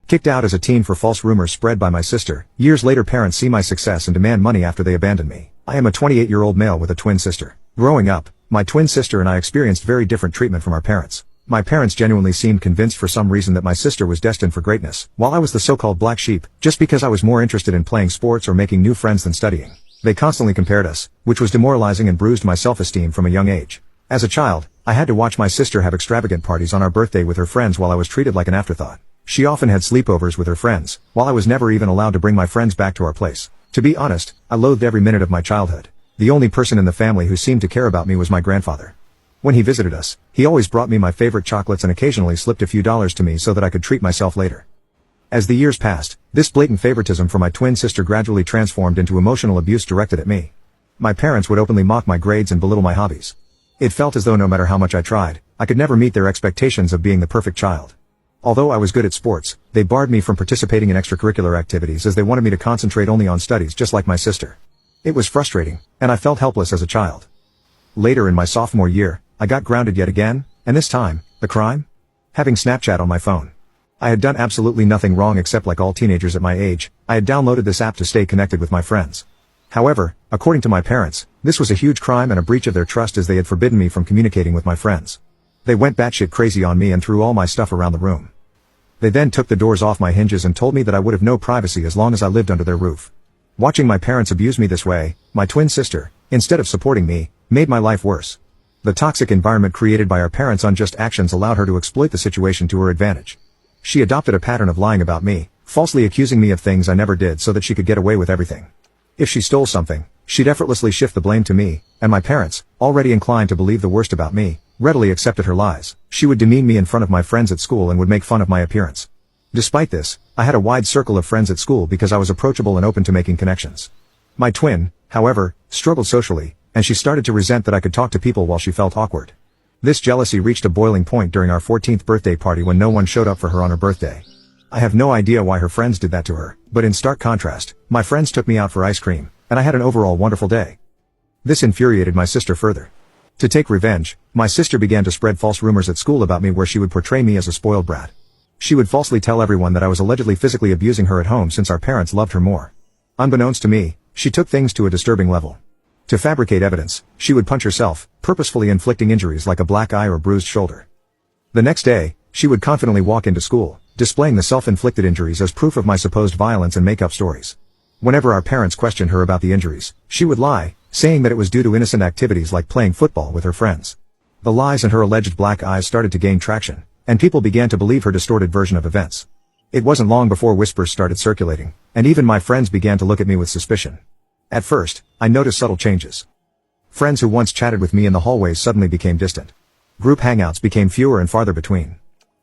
Kicked out as a teen for false rumors spread by my sister, years later parents see my success and demand money after they abandon me. I am a 28-year-old male with a twin sister. Growing up, my twin sister and I experienced very different treatment from our parents. My parents genuinely seemed convinced for some reason that my sister was destined for greatness, while I was the so-called black sheep, just because I was more interested in playing sports or making new friends than studying. They constantly compared us, which was demoralizing and bruised my self-esteem from a young age. As a child, I had to watch my sister have extravagant parties on our birthday with her friends while I was treated like an afterthought. She often had sleepovers with her friends, while I was never even allowed to bring my friends back to our place. To be honest, I loathed every minute of my childhood. The only person in the family who seemed to care about me was my grandfather. When he visited us, he always brought me my favorite chocolates and occasionally slipped a few dollars to me so that I could treat myself later. As the years passed, this blatant favoritism for my twin sister gradually transformed into emotional abuse directed at me. My parents would openly mock my grades and belittle my hobbies. It felt as though no matter how much I tried, I could never meet their expectations of being the perfect child. Although I was good at sports, they barred me from participating in extracurricular activities as they wanted me to concentrate only on studies just like my sister. It was frustrating, and I felt helpless as a child. Later in my sophomore year, I got grounded yet again, and this time, the crime? Having Snapchat on my phone. I had done absolutely nothing wrong except like all teenagers at my age, I had downloaded this app to stay connected with my friends. However, according to my parents, this was a huge crime and a breach of their trust as they had forbidden me from communicating with my friends. They went batshit crazy on me and threw all my stuff around the room. They then took the doors off my hinges and told me that I would have no privacy as long as I lived under their roof. Watching my parents abuse me this way, my twin sister, instead of supporting me, made my life worse. The toxic environment created by our parents' unjust actions allowed her to exploit the situation to her advantage. She adopted a pattern of lying about me, falsely accusing me of things I never did so that she could get away with everything. If she stole something, she'd effortlessly shift the blame to me, and my parents, already inclined to believe the worst about me, readily accepted her lies. She would demean me in front of my friends at school and would make fun of my appearance. Despite this, I had a wide circle of friends at school because I was approachable and open to making connections. My twin, however, struggled socially, and she started to resent that I could talk to people while she felt awkward. This jealousy reached a boiling point during our 14th birthday party when no one showed up for her on her birthday. I have no idea why her friends did that to her, but in stark contrast, my friends took me out for ice cream, and I had an overall wonderful day. This infuriated my sister further. To take revenge, my sister began to spread false rumors at school about me where she would portray me as a spoiled brat. She would falsely tell everyone that I was allegedly physically abusing her at home since our parents loved her more. Unbeknownst to me, she took things to a disturbing level. To fabricate evidence, she would punch herself, purposefully inflicting injuries like a black eye or bruised shoulder. The next day, she would confidently walk into school, displaying the self-inflicted injuries as proof of my supposed violence and make up stories. Whenever our parents questioned her about the injuries, she would lie, saying that it was due to innocent activities like playing football with her friends. The lies and her alleged black eyes started to gain traction, and people began to believe her distorted version of events. It wasn't long before whispers started circulating, and even my friends began to look at me with suspicion. At first, I noticed subtle changes. Friends who once chatted with me in the hallways suddenly became distant. Group hangouts became fewer and farther between.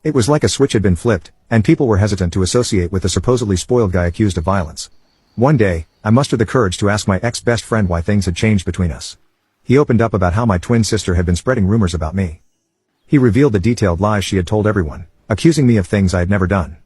It was like a switch had been flipped, and people were hesitant to associate with the supposedly spoiled guy accused of violence. One day, I mustered the courage to ask my ex-best friend why things had changed between us. He opened up about how my twin sister had been spreading rumors about me. He revealed the detailed lies she had told everyone, accusing me of things I had never done.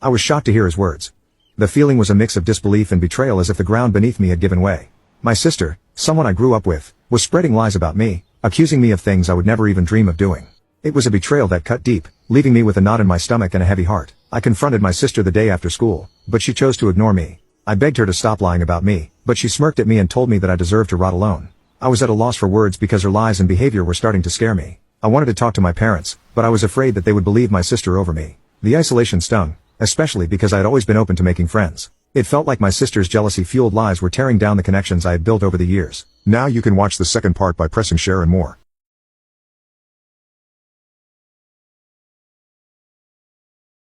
I was shocked to hear his words. The feeling was a mix of disbelief and betrayal as if the ground beneath me had given way. My sister, someone I grew up with, was spreading lies about me, accusing me of things I would never even dream of doing. It was a betrayal that cut deep, leaving me with a knot in my stomach and a heavy heart. I confronted my sister the day after school, but she chose to ignore me. I begged her to stop lying about me, but she smirked at me and told me that I deserved to rot alone. I was at a loss for words because her lies and behavior were starting to scare me. I wanted to talk to my parents, but I was afraid that they would believe my sister over me. The isolation stung, especially because I had always been open to making friends. It felt like my sister's jealousy-fueled lies were tearing down the connections I had built over the years. Now you can watch the second part by pressing share and more.